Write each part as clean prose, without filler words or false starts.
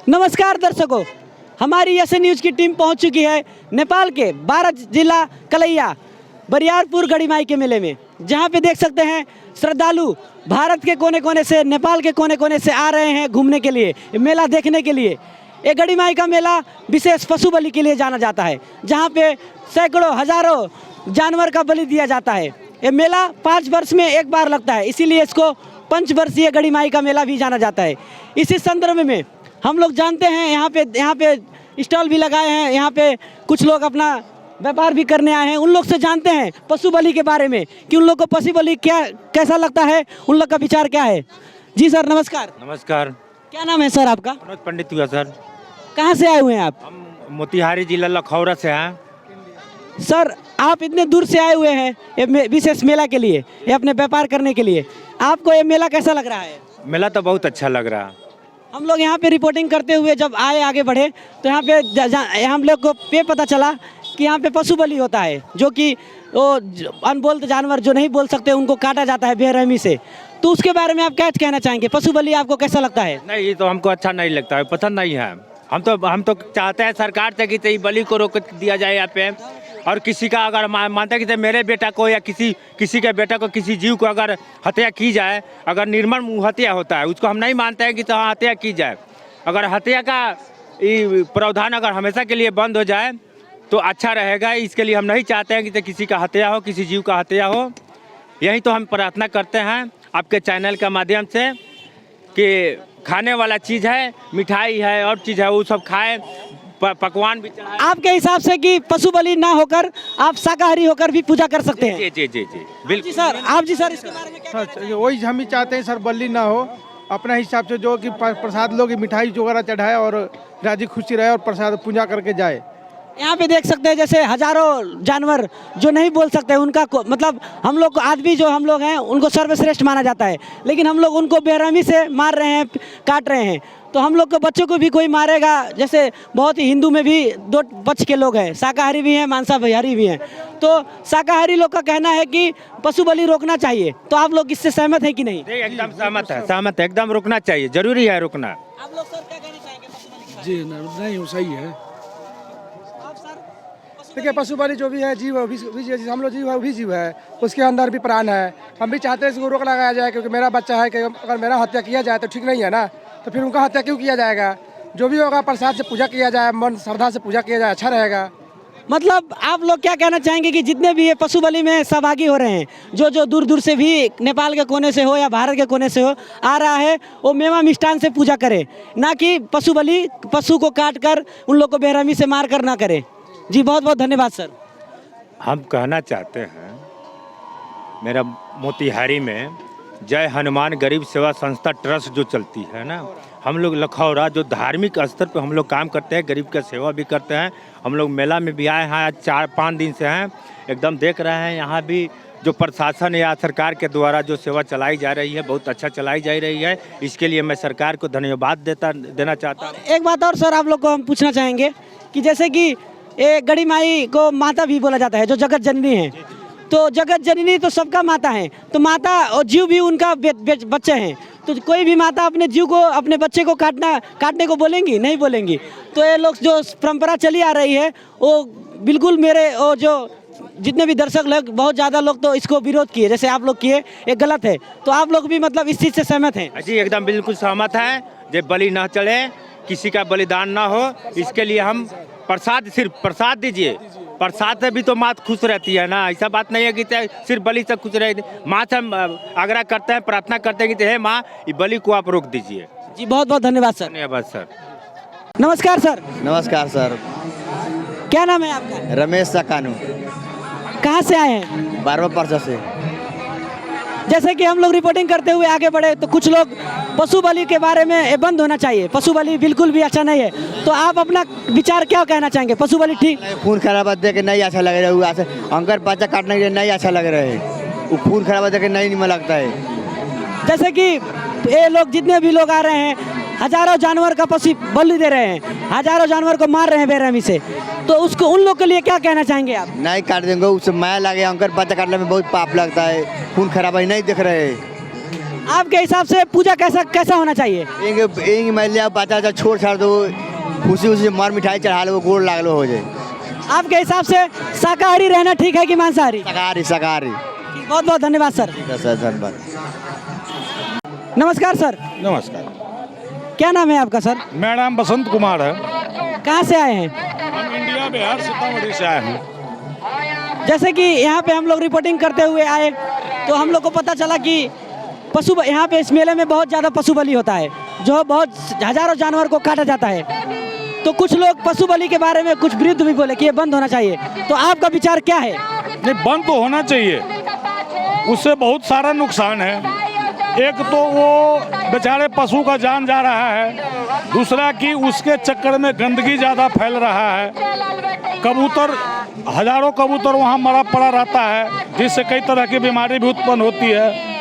नमस्कार दर्शकों, हमारी एस न्यूज़ की टीम पहुंच चुकी है नेपाल के 12 जिला कलैया बरियारपुर गढ़ीमाई के मेले में, जहां पे देख सकते हैं श्रद्धालु भारत के कोने कोने से, नेपाल के कोने कोने से आ रहे हैं घूमने के लिए, मेला देखने के लिए। ये गढ़ीमाई का मेला विशेष पशु बलि के लिए जाना जाता है, जहां पे सैकड़ों हजारों जानवर का बलि दिया जाता है। ये मेला 5 वर्ष में एक बार लगता है, इसीलिए इसको पंचवर्षीय गढ़ीमाई का मेला भी जाना जाता है। इसी संदर्भ में हम लोग जानते हैं यहाँ पे स्टॉल भी लगाए हैं, यहाँ पे कुछ लोग अपना व्यापार भी करने आए हैं। उन लोग से जानते हैं पशु बलि के बारे में कि उन लोग को पशु बलि कैसा लगता है, उन लोग का विचार क्या है। जी सर नमस्कार। नमस्कार। क्या नाम है सर आपका? मनोज पंडित हुआ सर। कहाँ से आए हुए हैं आप? हम मोतिहारी जिला लखौरा से हैं। सर आप इतने दूर से आए हुए हैं ये विशेष मेला के लिए, ये अपने व्यापार करने के लिए, आपको ये मेला कैसा लग रहा है? मेला तो बहुत अच्छा लग रहा है। हम लोग यहाँ पे रिपोर्टिंग करते हुए जब आगे बढ़े तो यहाँ पे हम लोग को पता चला कि यहाँ पे पशु बलि होता है, जो कि वो अनबोल्ड जानवर जो नहीं बोल सकते उनको काटा जाता है बेरहमी से। तो उसके बारे में आप क्या कहना चाहेंगे? पशु बलि आपको कैसा लगता है? नहीं, ये तो हमको अच्छा नहीं लगता है, पसंद नहीं है। हम तो चाहते हैं सरकार से कि ये बलि को रोक दिया जाए यहाँ पे। और किसी का अगर मानते हैं कि मेरे बेटा को या किसी के बेटा को, किसी जीव को अगर हत्या की जाए, अगर निर्मम हत्या होता है, उसको हम नहीं मानते हैं कि तो हत्या की जाए। अगर हत्या का प्रावधान अगर हमेशा के लिए बंद हो जाए तो अच्छा रहेगा। इसके लिए हम नहीं चाहते हैं कि तो किसी का हत्या हो, किसी जीव का हत्या हो। यही तो हम प्रार्थना करते हैं आपके चैनल के माध्यम से कि खाने वाला चीज़ है, मिठाई है और चीज़ है, वो सब खाएं, पकवान भी चढ़ाएं। आपके हिसाब से कि पशु बलि ना होकर आप शाकाहारी होकर भी पूजा कर सकते हैं? जी जी जी जी बिल्कुल। जी सर इसके बारे में क्या कहना चाहिए? वही हम ही चाहते हैं सर, बलि ना हो। अपना हिसाब से जो कि प्रसाद लोग मिठाई वगैरह चढ़ाए और राजी खुशी रहे और प्रसाद पूजा करके जाए। यहाँ पे देख सकते हैं जैसे हजारों जानवर जो नहीं बोल सकते उनका मतलब हम लोग को आदमी जो हम लोग हैं उनको सर्वश्रेष्ठ माना जाता है, लेकिन हम लोग उनको बेरहमी से मार रहे हैं, काट रहे हैं। तो हम लोग के बच्चों को भी कोई मारेगा, जैसे बहुत ही हिंदू में भी 2 पक्ष के लोग हैं, शाकाहारी भी हैं, मांसाहारी भी हैं। तो शाकाहारी लोग का कहना है कि पशु बलि रोकना चाहिए, तो आप लोग इससे सहमत है कि नहीं? एकदम सहमत है, एकदम रुकना चाहिए, जरूरी है रुकना। आप लोग सर क्या कहना चाहेंगे पशु बलि के बारे जी नहीं सही है। में? आप सर देखिए पशु बलि जो भी है जीव, हम लोग जीव है, वही जीव है, उसके अंदर भी प्राण है। हम भी चाहते हैं इसको रोक लगाया जाए, क्योंकि मेरा बच्चा है कि अगर मेरा हत्या किया जाए तो ठीक नहीं है ना, तो फिर उनका हत्या क्यों किया जाएगा? जो भी होगा प्रसाद से पूजा किया जाए, मन श्रद्धा से पूजा किया जाए, अच्छा रहेगा। मतलब आप लोग क्या कहना चाहेंगे कि जितने भी ये पशु बलि में सहभागी हो रहे हैं, जो दूर दूर से भी नेपाल के कोने से हो या भारत के कोने से हो आ रहा है, वो मेवा मिष्ठान से पूजा करे, ना कि पशु बलि पशु को काट कर उन लोग को बेरहमी से मार कर ना करे। जी बहुत बहुत धन्यवाद सर। हम कहना चाहते हैं, मेरा मोतिहारी में जय हनुमान गरीब सेवा संस्था ट्रस्ट जो चलती है ना, हम लोग लखौरा जो धार्मिक स्तर पे हम लोग काम करते हैं, गरीब का सेवा भी करते हैं। हम लोग मेला में भी आए हैं, आज 4-5 दिन से हैं, एकदम देख रहे हैं। यहाँ भी जो प्रशासन या सरकार के द्वारा जो सेवा चलाई जा रही है, बहुत अच्छा चलाई जा रही है। इसके लिए मैं सरकार को धन्यवाद देना चाहता हूँ। एक बात और सर आप लोग को हम पूछना चाहेंगे कि जैसे कि ये गढ़ीमाई को माता भी बोला जाता है, जो जगत जननी है, तो जगत जननी तो सबका माता है, तो माता और जीव भी उनका बच्चे हैं। तो कोई भी माता अपने जीव को, अपने बच्चे को काटने को बोलेंगी? नहीं बोलेंगी। तो ये लोग जो परंपरा चली आ रही है वो बिल्कुल मेरे और जो जितने भी दर्शक लोग, बहुत ज़्यादा लोग तो इसको विरोध किए, जैसे आप लोग किए, ये गलत है। तो आप लोग भी मतलब इस चीज़ से सहमत हैं? जी एकदम बिल्कुल सहमत है। जब बलि न चले, किसी का बलिदान ना हो, इसके लिए हम सिर्फ प्रसाद दीजिए। प्रसाद से भी तो माँ खुश रहती है ना, ऐसा बात नहीं है कि सिर्फ बलि से खुश रहे। माँ से हम आग्रह करते हैं, प्रार्थना करते हैं कि हे माँ, ये बलि को आप रोक दीजिए। जी बहुत बहुत धन्यवाद सर। धन्यवाद सर। नमस्कार सर। नमस्कार सर। क्या नाम है आपका? रमेश सकानू, कहाँ से आए हैं? 12 परसा से। जैसे कि हम लोग रिपोर्टिंग करते हुए आगे बढ़े तो कुछ लोग पशु बलि के बारे में ये बंद होना चाहिए, पशु बलि बिल्कुल भी अच्छा नहीं है, तो आप अपना विचार क्या कहना चाहेंगे? पशु बलि ठीक? खून खराबा देख के नहीं अच्छा लग रहा है, अंकर बच्चा काटने के लिए नहीं अच्छा लग रहा है, वो खून खराबा देख के नहीं लगता है। जैसे कि ये लोग जितने भी लोग आ रहे हैं, हजारों जानवर का पशु बलि दे रहे हैं, हजारों जानवर को मार रहे हैं बेरहमी से, तो उसको उन लोग के लिए क्या कहना चाहेंगे आप? नहीं काट देंगे, उससे माया लगे, अंकर बच्चा काटने में बहुत पाप लगता है, खून खराबा नहीं देख रहे। आपके हिसाब से पूजा कैसा कैसा होना चाहिए? एक महिला बच्चा जा छोड़ छाड़ दो, खुशी उसी मार मिठाई चढ़ा लो, गोड़ लाग लो हो जाए। आपके हिसाब से शाकाहारी रहना ठीक है कि मांसाहारी? शाकाहारी शाकाहारी। बहुत बहुत धन्यवाद सर। सर धन्यवाद। नमस्कार सर। नमस्कार। क्या नाम है आपका सर? मेरा नाम बसंत कुमार है। कहाँ से आए हैं? हम इंडिया बिहार सीतामढ़ी से आए हैं। जैसे कि यहाँ पे हम लोग रिपोर्टिंग करते हुए आए तो हम लोग को पता चला कि यहाँ पे इस मेले में बहुत ज़्यादा पशु बलि होता है, जो बहुत हजारों जानवर को काटा जाता है। तो कुछ लोग पशु बलि के बारे में कुछ विरुद्ध भी बोले कि ये बंद होना चाहिए, तो आपका विचार क्या है? नहीं, बंद तो होना चाहिए, उससे बहुत सारा नुकसान है। एक तो वो बेचारे पशु का जान जा रहा है, दूसरा कि उसके चक्कर में गंदगी ज़्यादा फैल रहा है। कबूतर, हजारों कबूतर वहाँ मरा पड़ा रहता है, जिससे कई तरह की बीमारी भी उत्पन्न होती है।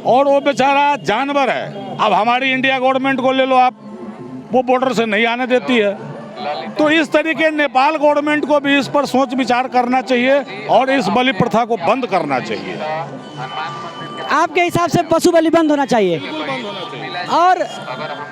और वो बेचारा जानवर है। अब हमारी इंडिया गवर्नमेंट को ले लो आप, वो बॉर्डर से नहीं आने देती है। तो इस तरीके नेपाल गवर्नमेंट को भी इस पर सोच विचार करना चाहिए और इस बलि प्रथा को बंद करना चाहिए। आपके हिसाब से पशु बलि बंद होना चाहिए? और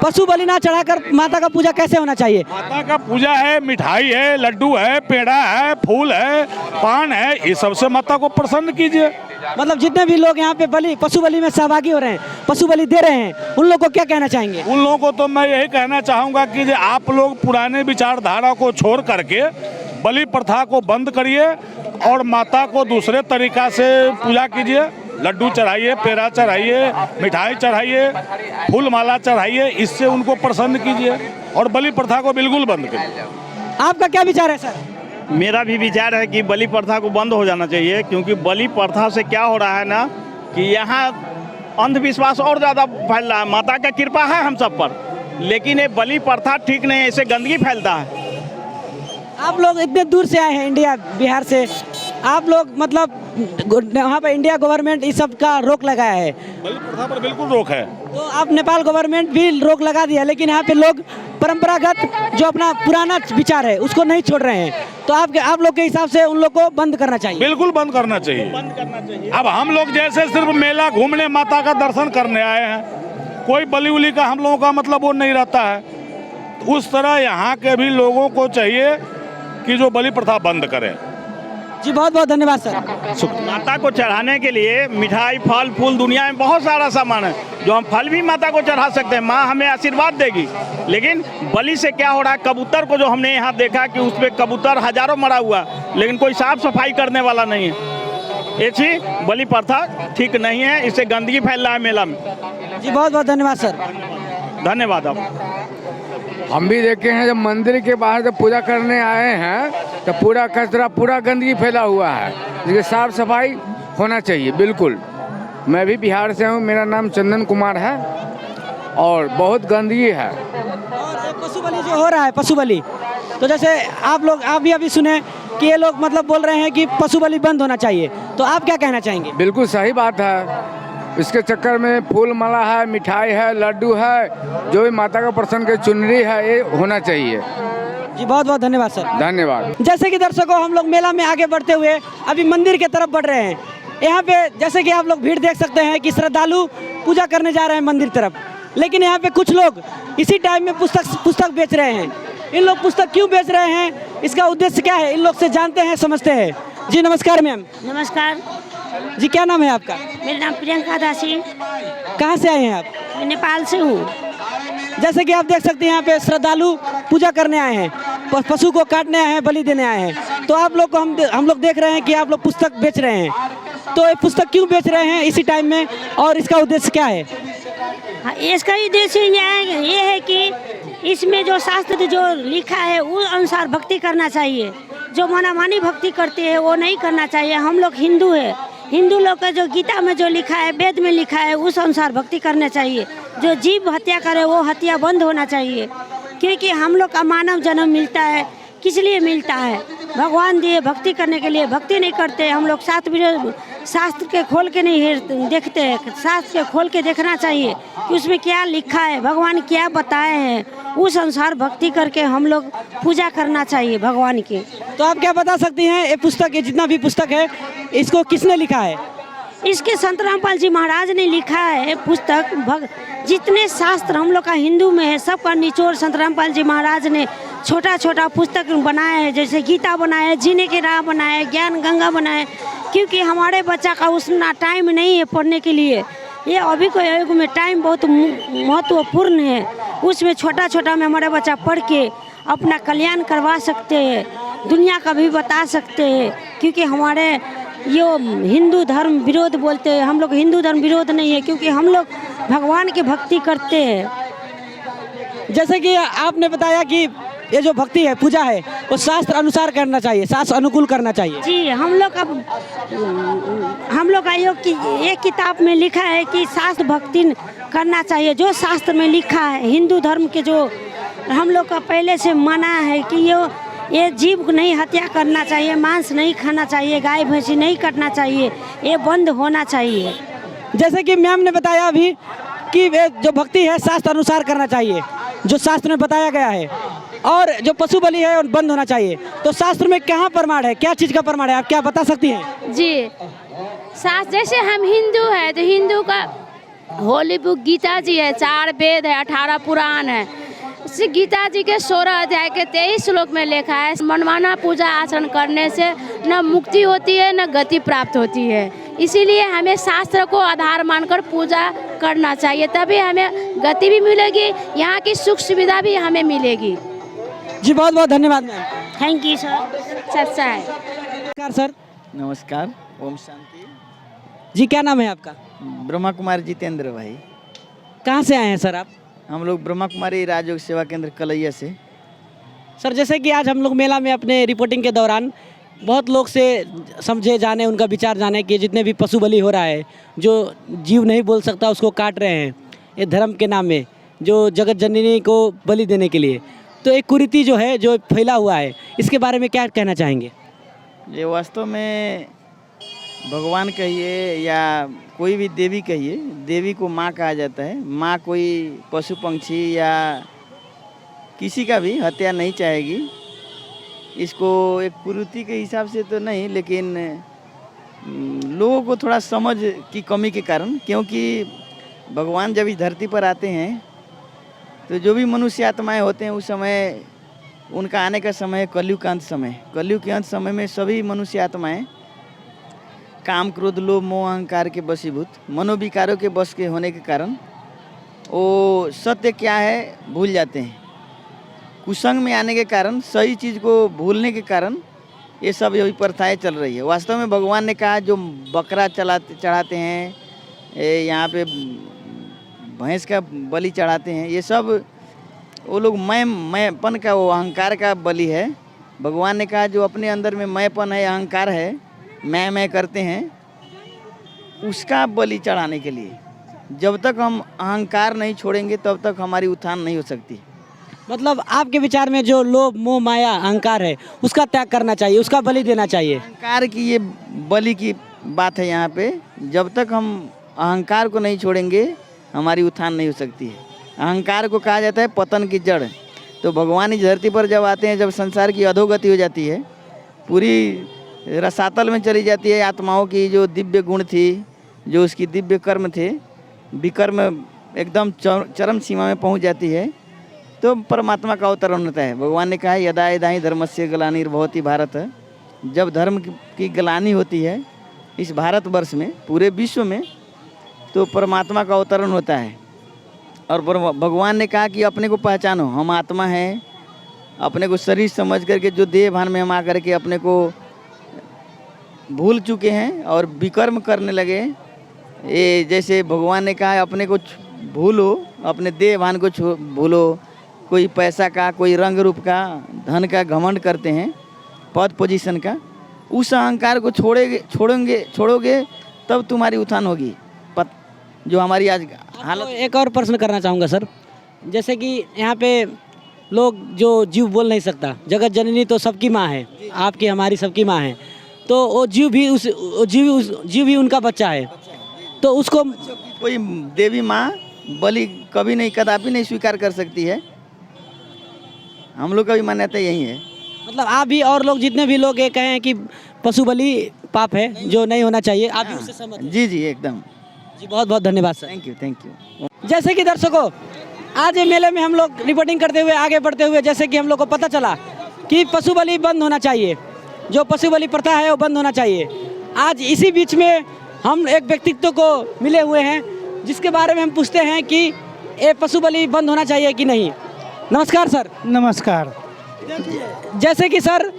पशु बलि ना चढ़ाकर माता का पूजा कैसे होना चाहिए? माता का पूजा है, मिठाई है, लड्डू है, पेड़ा है, फूल है, पान है, इस सबसे माता को प्रसन्न कीजिए। मतलब जितने भी लोग यहाँ पे पशु बलि में सहभागी हो रहे हैं, पशु बलि दे रहे हैं, उन लोगों को क्या कहना चाहेंगे? उन लोगों को तो मैं यही कहना चाहूँगा कि आप लोग पुराने विचारधारा को छोड़ करके बलि प्रथा को बंद करिए और माता को दूसरे तरीका से पूजा कीजिए। लड्डू चढ़ाइए, पेड़ा चढ़ाइए, मिठाई चढ़ाइए, फूल माला चढ़ाइए, इससे उनको प्रसन्न कीजिए और बलि प्रथा को बिल्कुल बंद करिए। आपका क्या विचार है सर? मेरा भी विचार है कि बलि प्रथा को बंद हो जाना चाहिए, क्योंकि बलि प्रथा से क्या हो रहा है ना कि यहाँ अंधविश्वास और ज़्यादा फैल रहा है। माता का कृपा है हम सब पर, लेकिन ये बलि प्रथा ठीक नहीं है, इससे गंदगी फैलता है। आप लोग इतने दूर से आए हैं इंडिया बिहार से, आप लोग मतलब वहाँ पर इंडिया गवर्नमेंट इस सब का रोक लगाया है, बलि प्रथा पर बिल्कुल रोक है। तो आप नेपाल गवर्नमेंट भी रोक लगा दिया, लेकिन यहाँ पे लोग परंपरागत जो अपना पुराना विचार है उसको नहीं छोड़ रहे हैं। तो आप लोग के हिसाब से उन लोग को बंद करना चाहिए? बिल्कुल बंद करना चाहिए। अब हम लोग जैसे सिर्फ मेला घूमने, माता का दर्शन करने आए हैं, कोई बलि उली का हम लोगों का मतलब वो नहीं रहता है। उस तरह यहाँ के भी लोगों को चाहिए कि जो बलि प्रथा बंद करें। जी बहुत बहुत धन्यवाद सर। माता को चढ़ाने के लिए मिठाई, फल फूल, दुनिया में बहुत सारा सामान है जो हम फल भी माता को चढ़ा सकते हैं, माँ हमें आशीर्वाद देगी। लेकिन बलि से क्या हो रहा है, कबूतर को जो हमने यहाँ देखा कि उस पर कबूतर हजारों मरा हुआ, लेकिन कोई साफ सफाई करने वाला नहीं है। ये चीज बलि प्रथा ठीक नहीं है, इससे गंदगी फैल रहा है मेला में। जी बहुत बहुत धन्यवाद सर। धन्यवाद आप। हम भी देखे हैं, जब मंदिर के बाहर जब पूजा करने आए हैं तो पूरा कचरा, पूरा गंदगी फैला हुआ है, जिसकी साफ सफाई होना चाहिए बिल्कुल। मैं भी बिहार से हूँ, मेरा नाम चंदन कुमार है और बहुत गंदगी है। और पशु बलि जो हो रहा है, पशु बलि, तो जैसे आप भी अभी सुने कि ये लोग मतलब बोल रहे हैं कि पशु बलि बंद होना चाहिए, तो आप क्या कहना चाहेंगे? बिल्कुल सही बात है। इसके चक्कर में फूल माला है, मिठाई है, लड्डू है, जो भी माता का प्रसन्न की चुनरी है, ये होना चाहिए। जी बहुत बहुत धन्यवाद सर। धन्यवाद। जैसे कि दर्शकों, हम लोग मेला में आगे बढ़ते हुए अभी मंदिर की तरफ बढ़ रहे हैं। यहाँ पे जैसे कि आप लोग भीड़ देख सकते हैं कि श्रद्धालु पूजा करने जा रहे हैं मंदिर तरफ, लेकिन यहाँ पे कुछ लोग इसी टाइम में पुस्तक बेच रहे हैं। इन लोग पुस्तक क्यों बेच रहे हैं, इसका उद्देश्य क्या है, इन लोग से जानते हैं, समझते हैं। जी नमस्कार मैम। नमस्कार जी, क्या नाम है आपका? मेरा नाम प्रियंका दासी। कहाँ से आए हैं आप? मैं नेपाल से हूँ। जैसे कि आप देख सकते हैं यहाँ पे श्रद्धालु पूजा करने आए हैं, पशु को काटने आए हैं, बलि देने आए हैं। तो आप लोग को हम लोग देख रहे हैं कि आप लोग पुस्तक बेच रहे हैं, तो ये पुस्तक क्यों बेच रहे हैं इसी टाइम में, और इसका उद्देश्य क्या है? हाँ, इसका उद्देश्य ये है कि इसमें जो शास्त्र जो लिखा है उस अनुसार भक्ति करना चाहिए। जो मनामानी भक्ति करते हैं वो नहीं करना चाहिए। हम लोग हिंदू है, हिंदू लोग का जो गीता में जो लिखा है, वेद में लिखा है, उस अनुसार भक्ति करना चाहिए। जो जीव हत्या करे वो हत्या बंद होना चाहिए, क्योंकि हम लोग का मानव जन्म मिलता है, किस लिए मिलता है? भगवान दिए भक्ति करने के लिए। भक्ति नहीं करते हम लोग, शास्त्र के खोल के नहीं देखते हैं। शास्त्र के खोल के देखना चाहिए कि उसमें क्या लिखा है, भगवान क्या बताए हैं, उस अनुसार भक्ति करके हम लोग पूजा करना चाहिए भगवान की। तो आप क्या बता सकती हैं, ये पुस्तक, ये जितना भी पुस्तक है, इसको किसने लिखा है? इसके संत रामपाल जी महाराज ने लिखा है पुस्तक जितने शास्त्र हम लोग का हिंदू में है सबका निचोड़ संत रामपाल जी महाराज ने छोटा छोटा पुस्तक बनाया है। जैसे गीता बनाया है, जीने की राह बनाया है, ज्ञान गंगा बनाया है। क्योंकि हमारे बच्चा का उतना टाइम नहीं है पढ़ने के लिए। ये अभी के युग में टाइम बहुत महत्वपूर्ण है। उसमें छोटा छोटा में हमारे बच्चा पढ़ के अपना कल्याण करवा सकते हैं, दुनिया का भी बता सकते हैं। क्योंकि हमारे यो हिंदू धर्म विरोध बोलते हैं, हम लोग हिंदू धर्म विरोध नहीं है, क्योंकि हम लोग भगवान की भक्ति करते हैं। जैसे कि आपने बताया कि ये जो भक्ति है, पूजा है, वो शास्त्र अनुसार करना चाहिए, शास्त्र अनुकूल करना चाहिए। जी, हम लोग का एक किताब में लिखा है कि शास्त्र भक्ति करना चाहिए। जो शास्त्र में लिखा है, हिंदू धर्म के जो हम लोग का पहले से माना है कि ये जीव को नहीं हत्या करना चाहिए, मांस नहीं खाना चाहिए, गाय भैंसी नहीं काटना चाहिए, ये बंद होना चाहिए। जैसे कि मैम ने बताया अभी कि जो भक्ति है शास्त्र अनुसार करना चाहिए, जो शास्त्र में बताया गया है, और जो पशु बलि है वो बंद होना चाहिए। तो शास्त्र में कहाँ प्रमाण है, क्या चीज़ का प्रमाण है, आप क्या बता सकती हैं? जी, शास्त्र जैसे हम हिंदू है तो हिंदू का होली बुक गीता जी है, 4 वेद है, 18 पुराण है। श्री गीता जी के 16 अध्याय के 23 श्लोक में लिखा है मनमाना पूजा आचरण करने से न मुक्ति होती है न गति प्राप्त होती है। इसीलिए हमें शास्त्र को आधार मानकर पूजा करना चाहिए, तभी हमें गति भी मिलेगी, यहाँ की सुख सुविधा भी हमें मिलेगी। जी बहुत बहुत धन्यवाद मैम। Thank you sir. सच्चा है। नमस्कार सर। नमस्कार, ओम शांति। जी क्या नाम है आपका? ब्रह्मा कुमार जितेंद्र भाई। कहाँ से आए हैं सर आप? हम लोग ब्रह्मा कुमारी राजयोग सेवा केंद्र कलैया से। सर जैसे कि आज हम लोग मेला में अपने रिपोर्टिंग के दौरान बहुत लोग से समझे जाने, उनका विचार जाने कि जितने भी पशु बलि हो रहा है, जो जीव नहीं बोल सकता उसको काट रहे हैं ये धर्म के नाम में, जो जगत जननी को बलि देने के लिए। तो एक कुरीति जो है जो फैला हुआ है, इसके बारे में क्या कहना चाहेंगे? ये वास्तव में भगवान कहिए या कोई भी देवी कहिए, देवी को माँ कहा जाता है। माँ कोई पशु पंछी या किसी का भी हत्या नहीं चाहेगी। इसको एक कुरीति के हिसाब से तो नहीं, लेकिन लोगों को थोड़ा समझ की कमी के कारण, क्योंकि भगवान जब इस धरती पर आते हैं तो जो भी मनुष्य आत्माएँ होते हैं उस समय उनका आने का समय है कलयुग का अंत समय। कलयुग के अंत समय में सभी मनुष्य आत्माएँ काम क्रोध लोभ मोह अहंकार के वशीभूत मनोविकारों के बस के होने के कारण वो सत्य क्या है भूल जाते हैं। कुसंग में आने के कारण, सही चीज़ को भूलने के कारण ये सब यही प्रथाएं चल रही है। वास्तव में भगवान ने कहा जो बकरा चढ़ाते हैं, यहाँ पे भैंस का बलि चढ़ाते हैं, ये सब वो लोग मैंपन का, वो अहंकार का बलि है। भगवान ने कहा जो अपने अंदर में मैंपन है, अहंकार है, मैं करते हैं, उसका बलि चढ़ाने के लिए। जब तक हम अहंकार नहीं छोड़ेंगे तब तक हमारी उत्थान नहीं हो सकती। मतलब आपके विचार में जो लोभ मोह माया अहंकार है उसका त्याग करना चाहिए, उसका बलि देना चाहिए। अहंकार की ये बलि की बात है यहाँ पे। जब तक हम अहंकार को नहीं छोड़ेंगे हमारी उत्थान नहीं हो सकती है। अहंकार को कहा जाता है पतन की जड़। तो भगवान इस धरती पर जब आते हैं, जब संसार की अधोगति हो जाती है, पूरी रसातल में चली जाती है, आत्माओं की जो दिव्य गुण थी, जो उसकी दिव्य कर्म थे, विकर्म एकदम चरम सीमा में पहुंच जाती है, तो परमात्मा का अवतरण होता है। भगवान ने कहा है यदा यदा ही धर्मस्य ग्लानिर्भवति भारत। जब धर्म की ग्लानि होती है इस भारतवर्ष में, पूरे विश्व में, तो परमात्मा का अवतरण होता है। और भगवान ने कहा कि अपने को पहचानो, हम आत्मा हैं। अपने को शरीर समझ करके जो देह भान में हम आकर के अपने को भूल चुके हैं और विकर्म करने लगे। ये जैसे भगवान ने कहा है अपने को भूलो, अपने देह भान को भूलो। कोई पैसा का, कोई रंग रूप का, धन का घमंड करते हैं, पद पोजीशन का। उस अहंकार को छोड़ोगे तब तुम्हारी उत्थान होगी। जो हमारी आज हालत। एक और प्रश्न करना चाहूँगा सर। जैसे कि यहाँ पे लोग जो जीव बोल नहीं सकता, जगत जननी तो सबकी माँ है, आपकी हमारी सबकी माँ है, तो वो जीव भी उनका बच्चा है। तो उसको कोई देवी माँ बलि कभी नहीं, कदापि नहीं स्वीकार कर सकती है। हम लोग का भी मान्यता यही है। मतलब आप भी और लोग जितने भी लोग ये कहें कि पशु बलि पाप है जो नहीं होना चाहिए, आप भी उससे सहमत हैं? जी जी एकदम। जी बहुत बहुत धन्यवाद सर। Thank you. जैसे कि दर्शकों, आज ये मेले में हम लोग रिपोर्टिंग करते हुए आगे बढ़ते हुए जैसे कि हम लोग को पता चला कि पशु बलि बंद होना चाहिए, जो पशु बलि प्रथा है वो बंद होना चाहिए। आज इसी बीच में हम एक व्यक्तित्व को मिले हुए हैं जिसके बारे में हम पूछते हैं कि ये पशु बलि बंद होना चाहिए कि नहीं। नमस्कार सर। नमस्कार। जैसे कि सर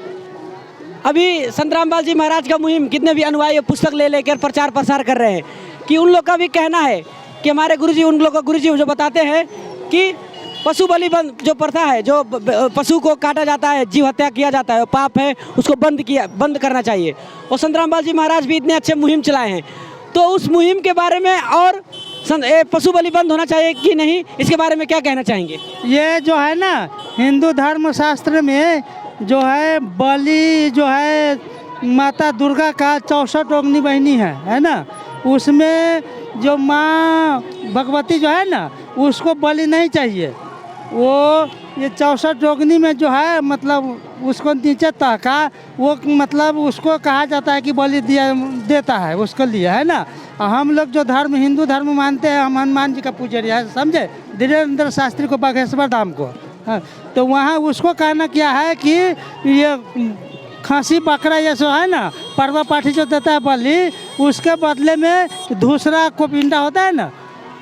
अभी संत रामपाल जी महाराज का मुहिम कितने भी अनुयायी पुस्तक ले लेकर प्रचार प्रसार कर रहे हैं कि उन लोग का भी कहना है कि हमारे गुरुजी, उन लोग का गुरुजी जो बताते हैं कि पशु बलि बंद जो प्रथा है, जो पशु को काटा जाता है, जीव हत्या किया जाता है, वो पाप है, उसको बंद करना चाहिए। और संत रामपाल जी महाराज भी इतने अच्छे मुहिम चलाए हैं, तो उस मुहिम के बारे में और पशु बलि बंद होना चाहिए कि नहीं, इसके बारे में क्या कहना चाहेंगे? ये जो है ना, हिंदू धर्म शास्त्र में जो है बलि जो है माता दुर्गा का 64 अग्नि बहिनी है ना, उसमें जो माँ भगवती जो है ना उसको बलि नहीं चाहिए। वो ये 64 अग्नि में जो है मतलब उसको नीचे तहका, वो मतलब उसको कहा जाता है कि बलि देता है उसके लिए, है ना। हम लोग जो धर्म हिंदू धर्म मानते हैं, हम हनुमान जी का पुजारी है, समझे, धीरेन्द्र शास्त्री को, बागेश्वर धाम को, हाँ, तो वहाँ उसको कहना क्या है कि ये खांसी बकरा ये सो है ना, परवा पाठी जो देता है बलि, उसके बदले में दूसरा को पिंडा होता है ना,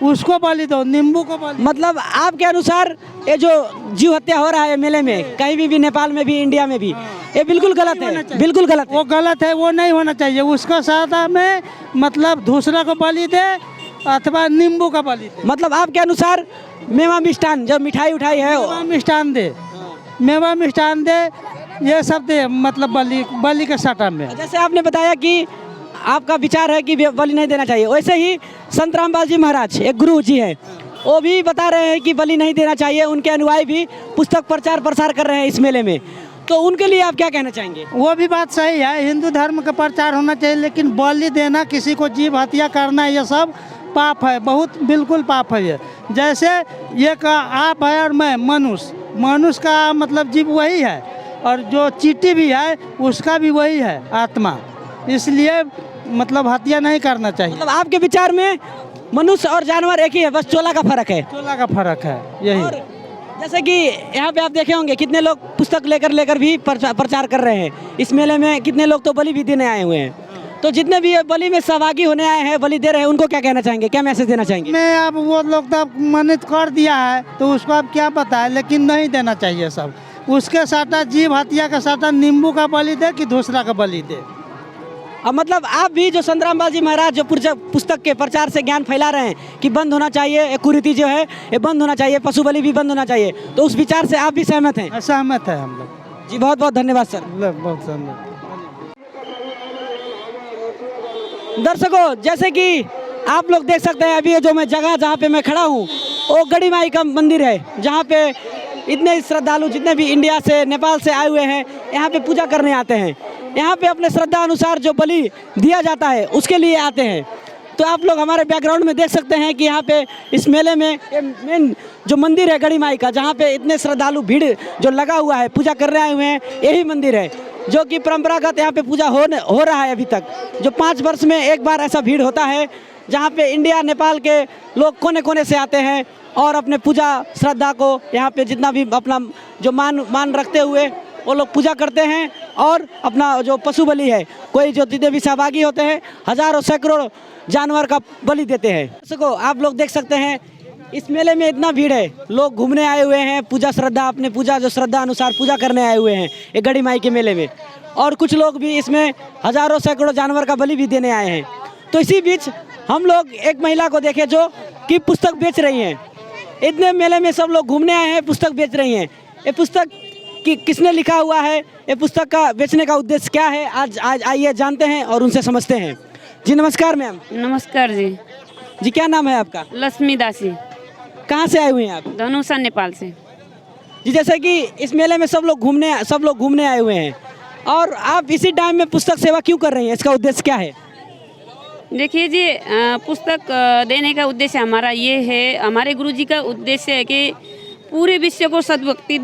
उसको बलि दो, नींबू को बलि। मतलब आपके अनुसार ये जो जीव हत्या हो रहा है मेले में, कहीं भी नेपाल में भी, इंडिया में भी, ये बिल्कुल गलत है, बिल्कुल गलत है। वो गलत है, वो नहीं होना चाहिए। उसको साथ में मतलब दूसरा को बलि दे अथवा नींबू का बलि दे। मतलब आपके अनुसार मेवा मिष्ठान जो मिठाई उठाई है, मेवा मिष्ठान दे, ये सब दे, मतलब बलि के साटा में। जैसे आपने बताया कि आपका विचार है कि बलि नहीं देना चाहिए, वैसे ही संत रामपाल जी महाराज एक गुरु जी हैं, वो भी बता रहे हैं कि बलि नहीं देना चाहिए। उनके अनुयायी भी पुस्तक प्रचार प्रसार कर रहे हैं इस मेले में, तो उनके लिए आप क्या कहना चाहेंगे? वो भी बात सही है, हिंदू धर्म का प्रचार होना चाहिए, लेकिन बलि देना, किसी को जीव हत्या करना, ये सब पाप है, बहुत बिल्कुल पाप है। ये जैसे ये का आप है और मैं मनुष्य का मतलब जीव वही है, और जो चींटी भी है उसका भी वही है आत्मा, इसलिए मतलब हत्या नहीं करना चाहिए। मतलब आपके विचार में मनुष्य और जानवर एक ही है, बस चोला का फर्क है। चोला का फर्क है यही। और जैसे कि यहाँ पे आप देखे होंगे कितने लोग पुस्तक लेकर भी प्रचार कर रहे हैं इस मेले में, कितने लोग तो बलि भी देने आए हुए हैं। तो जितने भी बलि में सहभागी होने आए हैं, बलि दे रहे हैं, उनको क्या कहना चाहेंगे, क्या मैसेज देना चाहेंगे? मैं अब वो लोग तो मन्नत कर दिया है तो उसको अब क्या पता है, लेकिन नहीं देना चाहिए सब। उसके साटा जीव हत्या का साटा नींबू का बलि दे कि दूसरा का बलि दे। अब मतलब आप भी जो संत रामपाल जी महाराज जो पुस्तक के प्रचार से ज्ञान फैला रहे हैं कि बंद होना चाहिए, ये कुरीति जो है ये बंद होना चाहिए, पशु बलि भी बंद होना चाहिए, तो उस विचार से आप भी सहमत हैं? सहमत है हम लोग। जी बहुत बहुत धन्यवाद सर। बहुत धन्यवाद। दर्शकों, जैसे कि आप लोग देख सकते हैं, अभी जो मैं जगह जहाँ पे मैं खड़ा हूँ वो गढ़ी माई का मंदिर है, जहाँ पे इतने श्रद्धालु जितने भी इंडिया से, नेपाल से आए हुए हैं यहाँ पे पूजा करने आते हैं। यहाँ पे अपने श्रद्धा अनुसार जो बलि दिया जाता है उसके लिए आते हैं। तो आप लोग हमारे बैकग्राउंड में देख सकते हैं कि यहाँ पे इस मेले में मेन जो मंदिर है गढ़ी माई का, जहाँ पे इतने श्रद्धालु भीड़ जो लगा हुआ है पूजा करने आए हुए हैं, यही मंदिर है जो कि परंपरागत यहाँ पे पूजा हो रहा है अभी तक। जो 5 वर्ष में एक बार ऐसा भीड़ होता है जहाँ पे इंडिया नेपाल के लोग कोने कोने से आते हैं और अपने पूजा श्रद्धा को यहाँ पे जितना भी अपना जो मान रखते हुए वो लोग पूजा करते हैं और अपना जो पशु बलि है, कोई जो जितने भी सहभागी होते हैं हजारों सैकड़ों जानवर का बलि देते हैं। दर्शकों, आप लोग देख सकते हैं इस मेले में इतना भीड़ है, लोग घूमने आए हुए हैं, पूजा श्रद्धा अपने पूजा जो श्रद्धा अनुसार पूजा करने आए हुए हैं ये गढ़ी माई के मेले में, और कुछ लोग भी इसमें हजारों सैकड़ों जानवर का बलि भी देने आए हैं। तो इसी बीच हम लोग एक महिला को देखे जो कि पुस्तक बेच रही हैं। इतने मेले में सब लोग घूमने आए हैं, पुस्तक बेच रही हैं। ये पुस्तक कि किसने लिखा हुआ है, ये पुस्तक का बेचने का उद्देश्य क्या है, आज आइए जानते हैं और उनसे समझते हैं। जी नमस्कार मैम। नमस्कार जी। जी क्या नाम है आपका? लक्ष्मी दासी। कहाँ से आए हुए हैं आप? धनुषा नेपाल से। जी जैसे कि इस मेले में सब लोग घूमने आए हुए हैं और आप इसी टाइम में पुस्तक सेवा क्यों कर रही हैं, इसका उद्देश्य क्या है? देखिए जी, पुस्तक देने का उद्देश्य हमारा ये है, हमारे गुरुजी का उद्देश्य है कि पूरे विश्व को सद्भक्ति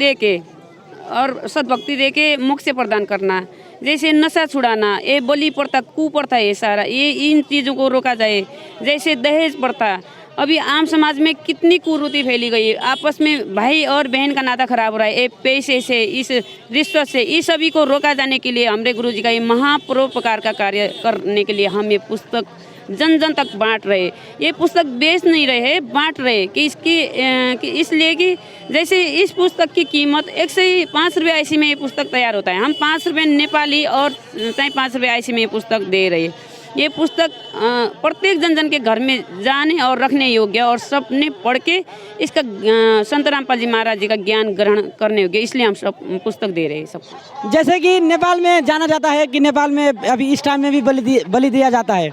दे के मोक्ष प्रदान करना। जैसे नशा छुड़ाना, ये बलि प्रथा, कुप्रथा है सारा, ये इन चीज़ों को रोका जाए। जैसे दहेज प्रथा, अभी आम समाज में कितनी कुरीति फैली गई है, आपस में भाई और बहन का नाता खराब हो रहा है, ये पैसे से, इस रिश्वत से, इस सभी को रोका जाने के लिए हमारे गुरुजी का ये महापरोपकार का कार्य करने के लिए हम ये पुस्तक जन जन तक बांट रहे। ये पुस्तक बेच नहीं रहे, बांट रहे कि इसलिए कि जैसे इस पुस्तक की कीमत 105 रुपये IC में ये पुस्तक तैयार होता है, हम 5 रुपये नेपाली और 5 रुपये IC में ये पुस्तक दे रहे। ये पुस्तक प्रत्येक जन जन के घर में जाने और रखने योग्य और सबने पढ़ के इसका संत रामपाल जी महाराज जी का ज्ञान ग्रहण करने योग्य, इसलिए हम सब पुस्तक दे रहे हैं सबको। जैसे कि नेपाल में जाना जाता है कि नेपाल में अभी इस टाइम में भी बलि दिया जाता है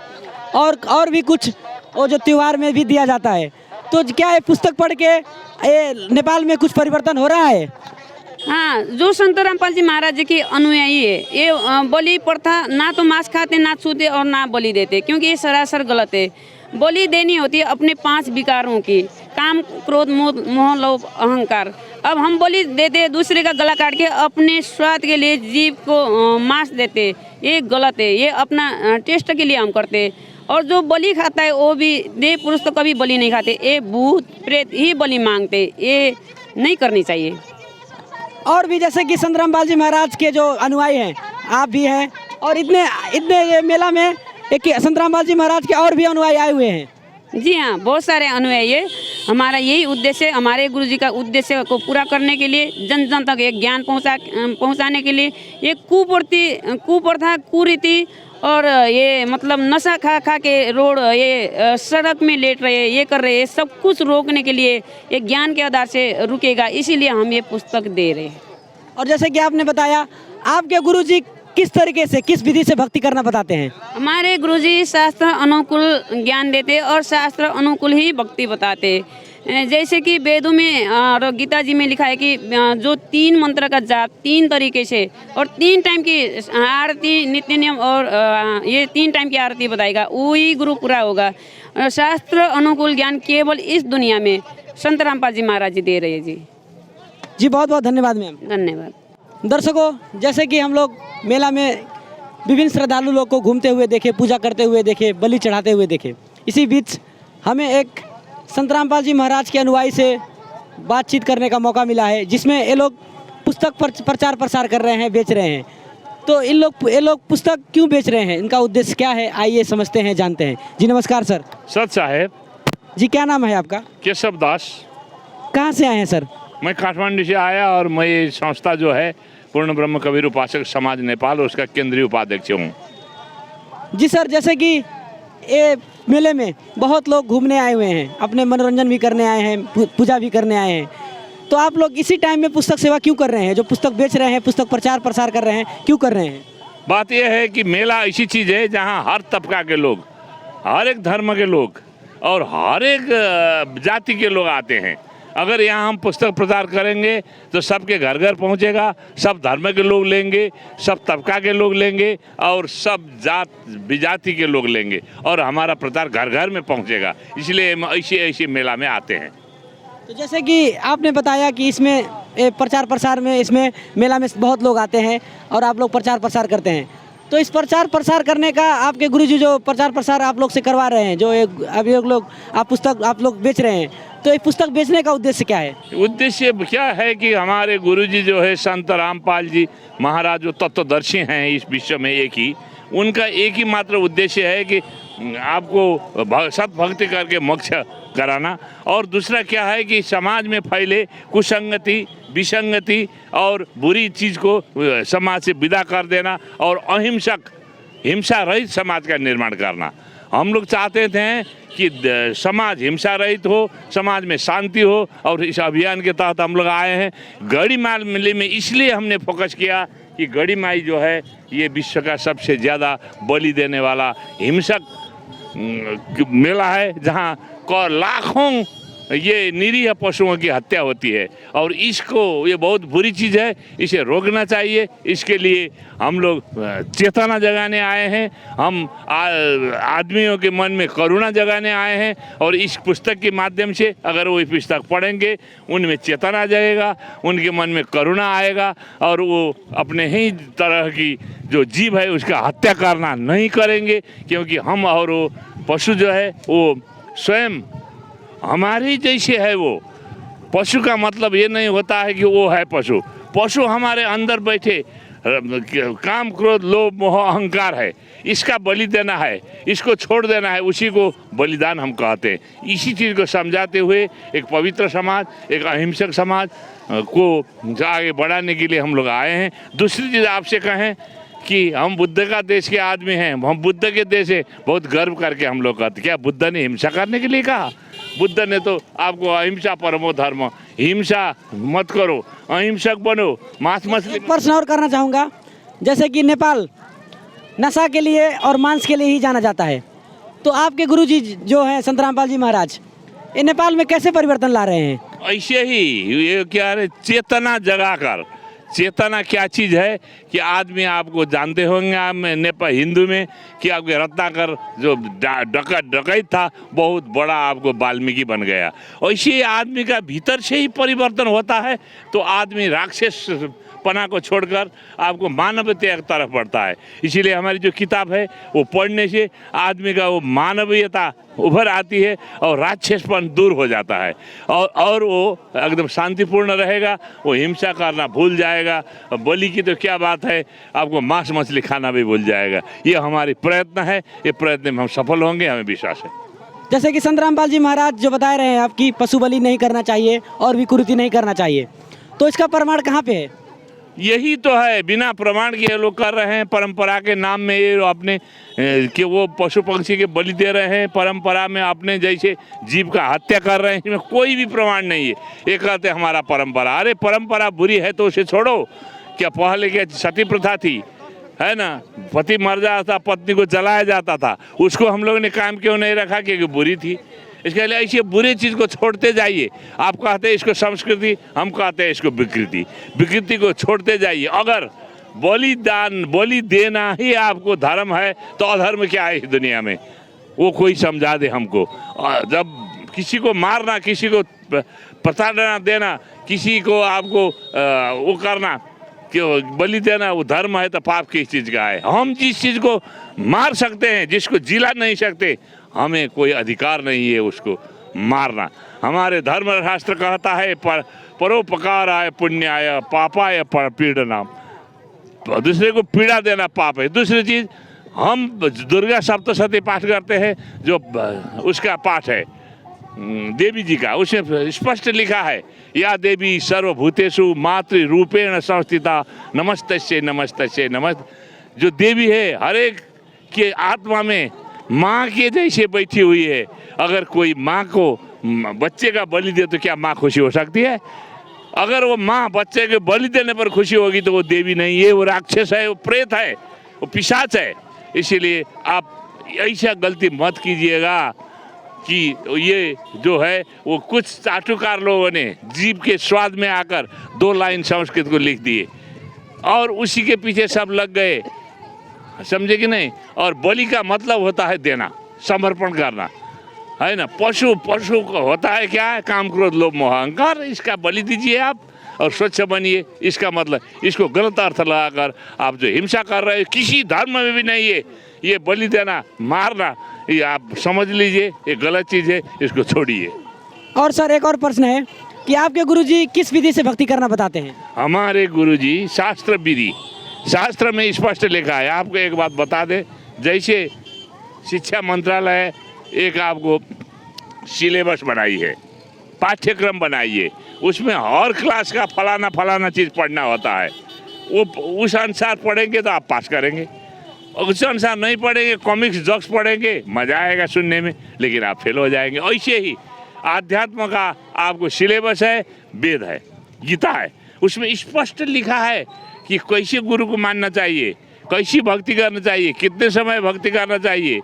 और भी कुछ वो जो त्यौहार में भी दिया जाता है, तो क्या ये पुस्तक पढ़ के ये नेपाल में कुछ परिवर्तन हो रहा है? हाँ, जो संत रामपाल जी महाराज जी के अनुयायी है, ये बलि प्रथा ना तो मांस खाते, ना छूते और ना बलि देते, क्योंकि ये सरासर गलत है। बलि देनी होती है अपने 5 विकारों की, काम, क्रोध, मोह, लोभ, अहंकार। अब हम बलि देते दूसरे का गला काट के अपने स्वाद के लिए जीव को मांस देते, ये गलत है। ये अपना टेस्ट के लिए हम करते। और जो बलि खाता है वो भी देव पुरुष तो कभी बलि नहीं खाते, ये भूत प्रेत ही बलि मांगते, ये नहीं करनी चाहिए। और भी जैसे कि संत रामपाल जी महाराज के जो अनुयायी हैं, आप भी हैं, और इतने ये मेला में एक संत रामपाल जी महाराज के और भी अनुयायी आए हुए हैं। जी हाँ, बहुत सारे अनुयायी है। हमारा यही उद्देश्य, हमारे गुरुजी का उद्देश्य को पूरा करने के लिए, जन जन तक एक ज्ञान पहुँचाने के लिए, ये कुप्रथा, कुरीति और ये मतलब नशा खा के रोड, ये सड़क में लेट रहे, ये कर रहे, सब कुछ रोकने के लिए एक ज्ञान के आधार से रुकेगा, इसीलिए हम ये पुस्तक दे रहे हैं। और जैसे कि आपने बताया, आपके गुरुजी किस तरीके से, किस विधि से भक्ति करना बताते हैं? हमारे गुरुजी शास्त्र अनुकूल ज्ञान देते और शास्त्र अनुकूल ही भक्ति बताते। जैसे कि वेदों में और गीता जी में लिखा है कि जो 3 मंत्र का जाप 3 तरीके से और 3 टाइम की आरती, नित्य नियम और ये 3 टाइम की आरती बताएगा, वही गुरु पूरा होगा। शास्त्र अनुकूल ज्ञान केवल इस दुनिया में संत रामपाल जी महाराज जी दे रहे हैं। जी बहुत बहुत धन्यवाद मैम। धन्यवाद। दर्शकों, जैसे कि हम लोग मेला में विभिन्न श्रद्धालु लोग को घूमते हुए देखे, पूजा करते हुए देखे, बलि चढ़ाते हुए देखे, इसी बीच हमें एक संत रामपाल जी महाराज के अनुयायी से बातचीत करने का मौका मिला है, जिसमें ये लोग पुस्तक प्रचार प्रसार कर रहे हैं, बेच रहे हैं। तो ये लोग पुस्तक क्यों बेच रहे हैं, इनका उद्देश्य क्या है, आइए समझते हैं, जानते हैं। जी नमस्कार सर। सत साहेब। जी क्या नाम है आपका? केशव दास। कहाँ से आए हैं सर? मैं काठमांडू से आया और मैं ये संस्था जो है पूर्ण ब्रह्म कबीर उपासक समाज नेपाल, उसका केंद्रीय उपाध्यक्ष हूँ। जी सर, जैसे कि ये मेले में बहुत लोग घूमने आए हुए हैं, अपने मनोरंजन भी करने आए हैं, पूजा भी करने आए हैं, तो आप लोग इसी टाइम में पुस्तक सेवा क्यों कर रहे हैं? जो पुस्तक बेच रहे हैं, पुस्तक प्रचार प्रसार कर रहे हैं, क्यों कर रहे हैं? बात यह है कि मेला ऐसी चीज़ है जहाँ हर तबका के लोग, हर एक धर्म के लोग और हर एक जाति के लोग आते हैं। अगर यहाँ हम पुस्तक प्रचार करेंगे तो सबके घर घर पहुँचेगा, सब धर्म के लोग लेंगे, सब तबका के लोग लेंगे और सब जात विजाति के लोग लेंगे और हमारा प्रचार घर घर में पहुँचेगा, इसलिए ऐसे मेला में आते हैं। तो जैसे कि आपने बताया कि इसमें प्रचार प्रसार में, इसमें मेला में बहुत लोग आते हैं और आप लोग प्रचार प्रसार करते हैं, तो इस प्रचार प्रसार करने का आपके गुरुजी जो प्रचार प्रसार आप लोग से करवा रहे हैं, जो अभी लोग पुस्तक आप लोग बेच रहे हैं, तो ये पुस्तक बेचने का उद्देश्य क्या है? उद्देश्य क्या है कि हमारे गुरुजी जो है संत रामपाल जी महाराज जो तत्वदर्शी हैं इस विश्व में, उनका एक ही मात्र उद्देश्य है कि आपको सत भक्ति करके मोक्ष कराना, और दूसरा क्या है कि समाज में फैले कुसंगति, विसंगति और बुरी चीज़ को समाज से विदा कर देना और हिंसा रहित समाज का निर्माण करना। हम लोग चाहते थे कि समाज हिंसा रहित हो, समाज में शांति हो, और इस अभियान के तहत हम लोग आए हैं। गड़ी माल मेले में इसलिए हमने फोकस किया कि गड़ी माई जो है ये विश्व का सबसे ज़्यादा बलि देने वाला हिंसक मेला है, जहाँ लाखों ये निरीह पशुओं की हत्या होती है और इसको ये बहुत बुरी चीज़ है, इसे रोकना चाहिए। इसके लिए हम लोग चेतना जगाने आए हैं, हम आदमियों के मन में करुणा जगाने आए हैं और इस पुस्तक के माध्यम से अगर वो पुस्तक पढ़ेंगे उनमें चेतना जगेगा, उनके मन में करुणा आएगा और वो अपने ही तरह की जो जीव है उसका हत्या करना नहीं करेंगे, क्योंकि हम और वो पशु जो है वो स्वयं हमारी जैसे है। वो पशु का मतलब ये नहीं होता है कि वो है पशु। पशु हमारे अंदर बैठे काम क्रोध लोभ मोह अहंकार है, इसका बलि देना है, इसको छोड़ देना है, उसी को बलिदान हम कहते हैं। इसी चीज़ को समझाते हुए एक पवित्र समाज, एक अहिंसक समाज को आगे बढ़ाने के लिए हम लोग आए हैं। दूसरी चीज़ आपसे कहें कि हम बुद्ध का देश के आदमी हैं, हम बुद्ध के देश हैं, बहुत गर्व करके हम लोग कहते। क्या बुद्ध ने हिंसा करने के लिए कहा? बुद्ध ने तो आपको अहिंसा परमो धर्म, हिंसा मत करो, अहिंसक बनो, मांस मछली। प्रश्न और करना चाहूँगा, जैसे कि नेपाल नशा के लिए और मांस के लिए ही जाना जाता है, तो आपके गुरुजी जो हैं संत रामपाल जी महाराज, ये नेपाल में कैसे परिवर्तन ला रहे हैं? ऐसे ही ये क्या है, चेतना जगाकर। चेतना क्या चीज़ है कि आदमी आपको जानते होंगे, आप नेपाल हिंदू में कि आपके रत्नाकर जो डकैत था बहुत बड़ा आपको वाल्मीकि बन गया। ऐसे ही आदमी का भीतर से ही परिवर्तन होता है तो आदमी राक्षस पना को छोड़कर आपको मानवता की तरफ बढ़ता है। इसीलिए हमारी जो किताब है वो पढ़ने से आदमी का वो मानवीयता उभर आती है और राक्षसपन दूर हो जाता है और वो एकदम शांतिपूर्ण रहेगा, वो हिंसा करना भूल जाएगा। बलि की तो क्या बात है, आपको मांस मछली खाना भी भूल जाएगा। ये हमारी प्रयत्न है, ये प्रयत्न में हम सफल होंगे, हमें विश्वास है। जैसे कि संत रामपाल जी महाराज जो बता रहे हैं आपकी पशु बलि नहीं करना चाहिए और भी कुरीति नहीं करना चाहिए, तो इसका प्रमाण कहाँ पे है? यही तो है, बिना प्रमाण के ये लोग कर रहे हैं। परंपरा के नाम में ये अपने कि वो पशु पंछी के बलि दे रहे हैं, परंपरा में अपने जैसे जीव का हत्या कर रहे हैं, इसमें कोई भी प्रमाण नहीं है। ये कहते हमारा परंपरा, अरे परंपरा बुरी है तो उसे छोड़ो। क्या पहले क्या सती प्रथा थी, है ना, पति मर जाता था पत्नी को जलाया जाता था, उसको हम लोगों ने कायम क्यों नहीं रखा? क्योंकि बुरी थी। इसके लिए ऐसे बुरे चीज़ को छोड़ते जाइए। आप कहते हैं इसको संस्कृति, हम कहते हैं इसको विकृति। विकृति को छोड़ते जाइए। अगर बलि देना ही आपको धर्म है तो अधर्म क्या है इस दुनिया में, वो कोई समझा दे हमको। जब किसी को मारना, किसी को प्रताड़ना देना, किसी को आपको वो करना कि बलि देना वो धर्म है तो पाप किस चीज़ का है? हम जिस चीज़ को मार सकते हैं, जिसको जिला नहीं सकते, हमें कोई अधिकार नहीं है उसको मारना। हमारे धर्म शास्त्र कहता है परोपकाराय पुण्याय पापाय पीड़नाम, दूसरे को पीड़ा देना पाप है। दूसरी चीज़, हम दुर्गा सप्तशती पाठ करते हैं, जो उसका पाठ है देवी जी का, उसमें स्पष्ट लिखा है या देवी सर्वभूतेषु मातृ रूपेण संस्थिता नमस्तस्यै नमस्तस्यै नमस्त। जो देवी है हर एक के आत्मा में माँ के जैसे बैठी हुई है। अगर कोई माँ को बच्चे का बलि दे तो क्या माँ खुशी हो सकती है? अगर वो माँ बच्चे के बलि देने पर खुशी होगी तो वो देवी नहीं है, वो राक्षस है, वो प्रेत है, वो पिशाच है। इसीलिए आप ऐसा गलती मत कीजिएगा कि ये जो है वो कुछ चाटुकार लोगों ने जीभ के स्वाद में आकर 2 लाइन संस्कृत को लिख दिए और उसी के पीछे सब लग गए, समझे कि नहीं? और बलि का मतलब होता है देना, समर्पण करना, है ना। पशु को होता है क्या है? काम क्रोध लोभ मोह अहंकार। इसका बलि दीजिए आप और स्वच्छ बनिए। इसका मतलब इसको गलत अर्थ लगाकर आप जो हिंसा कर रहे हैं किसी धर्म में भी नहीं है। ये बलि देना, मारना, ये आप समझ लीजिए ये गलत चीज़ है, इसको छोड़िए। और सर एक और प्रश्न है कि आपके गुरुजी किस विधि से भक्ति करना बताते हैं? हमारे गुरुजी शास्त्र विधि, शास्त्र में स्पष्ट लिखा है। आपको एक बात बता दें, जैसे शिक्षा मंत्रालय एक आपको सिलेबस बनाई है, पाठ्यक्रम बनाई है, उसमें हर क्लास का फलाना चीज़ पढ़ना होता है। वो उस अनुसार पढ़ेंगे तो आप पास करेंगे, और उस अनुसार नहीं पढ़ेंगे, कॉमिक्स जॉक्स पढ़ेंगे, मज़ा आएगा सुनने में, लेकिन आप फेल हो जाएंगे। ऐसे ही आध्यात्म का आपको सिलेबस है, वेद है, गीता है, उसमें स्पष्ट लिखा है कि कैसे गुरु को मानना चाहिए, कैसी भक्ति करना चाहिए, कितने समय भक्ति करना चाहिए,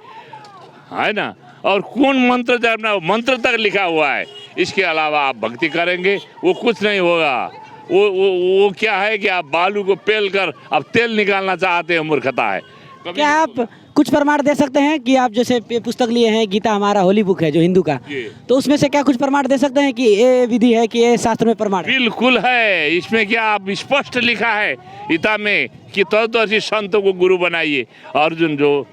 है ना, और कौन मंत्र जपना, मंत्र तक लिखा हुआ है। इसके अलावा आप भक्ति करेंगे वो कुछ नहीं होगा। वो क्या है कि आप बालू को पेल कर अब तेल निकालना चाहते हैं, मूर्खता है। क्या आप कुछ प्रमाण दे सकते हैं कि आप जैसे पुस्तक लिए हैं गीता, हमारा होली बुक है जो हिंदू का, तो उसमें से क्या कुछ प्रमाण दे सकते हैं कि ये विधि है, कि ये शास्त्र में प्रमाण है? बिल्कुल है, इसमें क्या आप स्पष्ट लिखा है गीता में कि तत्वदर्शी संतों को गुरु बनाइए। अर्जुन जो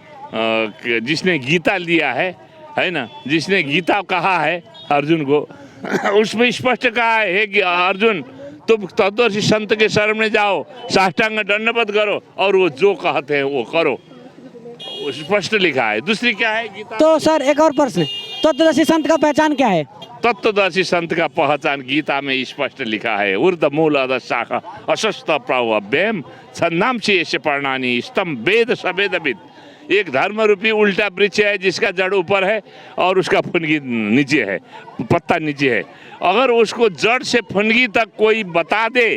जिसने गीता लिया है ना, जिसने गीता कहा है अर्जुन को, उसमें स्पष्ट कहा है कि अर्जुन तुम तत्वदर्शी संत के शरण में जाओ, साष्टांग दंडवत करो और वो जो कहते हैं वो करो, स्पष्ट लिखा है। दूसरी क्या है गीता? तो सर एक और प्रश्न, तत्वदर्शी संत का पहचान क्या है? तत्वदर्शी संत का पहचान गीता में स्पष्ट लिखा है, ऊर्ध मूल अध शाखा अशस्त्र प्रभव्यम छन्नाम से पर्णानी स्तंभ वेद सवेदविद। एक धर्म रूपी उल्टा वृक्ष है जिसका जड़ ऊपर है और उसका फुनगी नीचे है, पत्ता नीचे है। अगर उसको जड़ से फुनगी तक कोई बता दे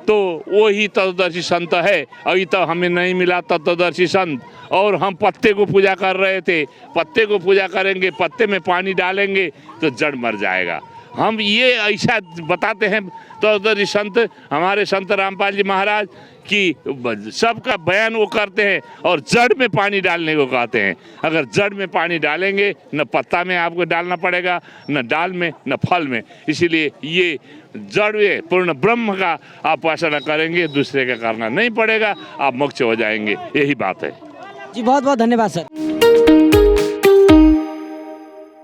तो वो ही तत्वदर्शी संत है। अभी तक हमें नहीं मिला तत्वदर्शी संत, और हम पत्ते को पूजा कर रहे थे। पत्ते को पूजा करेंगे, पत्ते में पानी डालेंगे तो जड़ मर जाएगा। हम ये ऐसा बताते हैं तत्वदर्शी संत, हमारे संत रामपाल जी महाराज कि सबका बयान वो करते हैं और जड़ में पानी डालने को कहते हैं। अगर जड़ में पानी डालेंगे न पत्ता में आपको डालना पड़ेगा, न डाल में, न फल में। इसीलिए ये जड़ में पूर्ण ब्रह्म का आप उपासना करेंगे, दूसरे का करना नहीं पड़ेगा, आप मोक्ष हो जाएंगे। यही बात है जी। बहुत बहुत धन्यवाद सर।